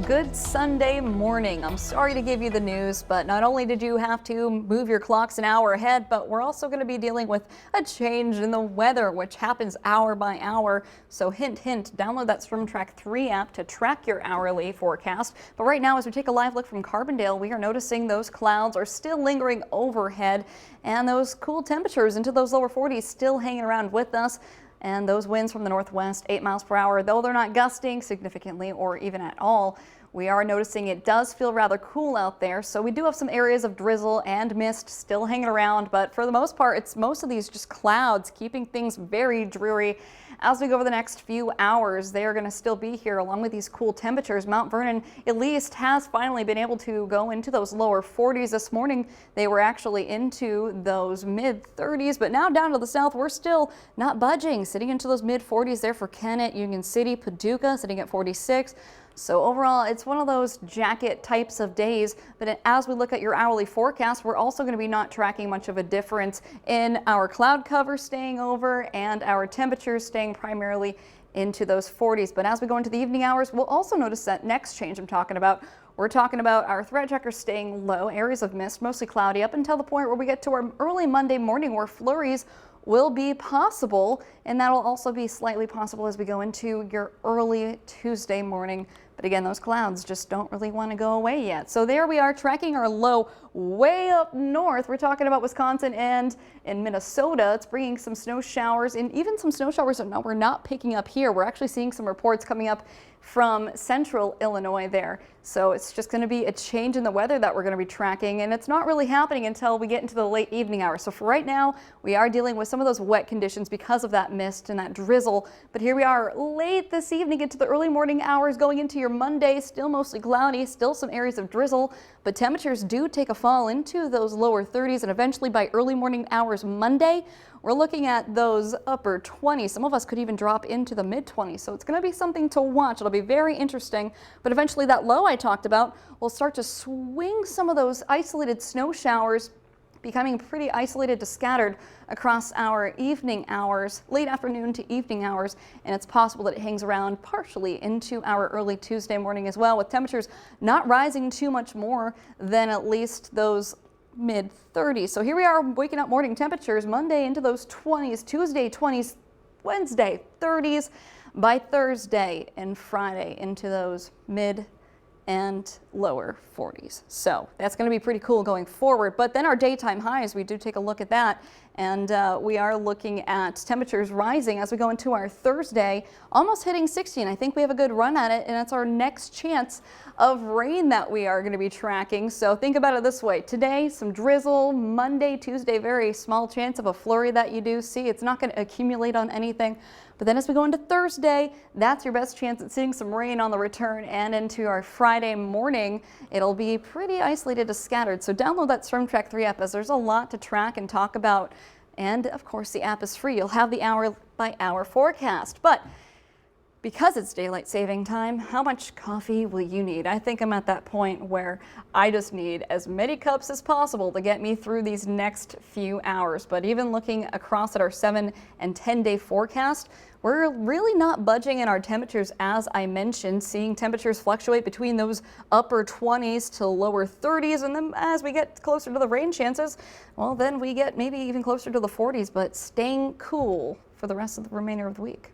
Good Sunday morning. I'm sorry to give you the news, but not only did you have to move your clocks an hour ahead, but we're also going to be dealing with a change in the weather, which happens hour by hour. So hint, hint, download that Storm Track 3 app to track your hourly forecast. But right now, as we take a live look from Carbondale, we are noticing those clouds are still lingering overhead and those cool temperatures into those lower 40s still hanging around with us. And those winds from the northwest, 8 miles per hour, though they're not gusting significantly or even at all, we are noticing it does feel rather cool out there. So we do have some areas of drizzle and mist still hanging around, but for the most part, it's most of these just clouds keeping things very dreary. As we go over the next few hours, they are going to still be here along with these cool temperatures. Mount Vernon at least has finally been able to go into those lower 40s this morning. They were actually into those mid 30s, but now down to the south, we're still not budging, sitting into those mid 40s there for Kennett, Union City, Paducah, sitting at 46. So overall, it's one of those jacket types of days, but as we look at your hourly forecast, we're also going to be not tracking much of a difference in our cloud cover staying over and our temperatures staying primarily into those 40s. But as we go into the evening hours, we'll also notice that next change I'm talking about. We're talking about our threat checker staying low, areas of mist, mostly cloudy, up until the point where we get to our early Monday morning where flurries will be possible, and that'll also be slightly possible as we go into your early Tuesday morning. But again, those clouds just don't really want to go away yet. So there we are tracking our low way up north. We're talking about Wisconsin and in Minnesota. It's bringing some snow showers and even some snow showers that we're not picking up here. We're actually seeing some reports coming up from central Illinois there. So it's just going to be a change in the weather that we're going to be tracking, and it's not really happening until we get into the late evening hours. So for right now, we are dealing with some of those wet conditions because of that mist and that drizzle. But here we are late this evening into the early morning hours going into your Monday, still mostly cloudy, still some areas of drizzle, but temperatures do take a fall into those lower 30s, and eventually by early morning hours Monday, we're looking at those upper 20s. Some of us could even drop into the mid 20s. So it's going to be something to watch. It'll be very interesting. But eventually that low I talked about will start to swing some of those isolated snow showers, becoming pretty isolated to scattered across our evening hours, late afternoon to evening hours, and it's possible that it hangs around partially into our early Tuesday morning as well, with temperatures not rising too much more than at least those mid 30s. So here we are waking up morning temperatures Monday into those 20s, Tuesday 20s, Wednesday 30s, by Thursday and Friday into those mid and lower 40s. So that's going to be pretty cool going forward. But then our daytime highs, we do take a look at that, and we are looking at temperatures rising as we go into our Thursday, almost hitting 60. And I think we have a good run at it, and it's our next chance of rain that we are going to be tracking. So think about it this way. Today, some drizzle. Monday, Tuesday, very small chance of a flurry that you do see. It's not going to accumulate on anything. But then as we go into Thursday, that's your best chance at seeing some rain on the return, and into our Friday morning, it'll be pretty isolated to scattered. So download that Storm Track 3 app, as there's a lot to track and talk about. And of course, the app is free. You'll have the hour by hour forecast. But because it's daylight saving time, how much coffee will you need? I think I'm at that point where I just need as many cups as possible to get me through these next few hours. But even looking across at our 7 and 10 day forecast, we're really not budging in our temperatures, as I mentioned, seeing temperatures fluctuate between those upper 20s to lower 30s. And then as we get closer to the rain chances, well, then we get maybe even closer to the 40s, but staying cool for the rest of the remainder of the week.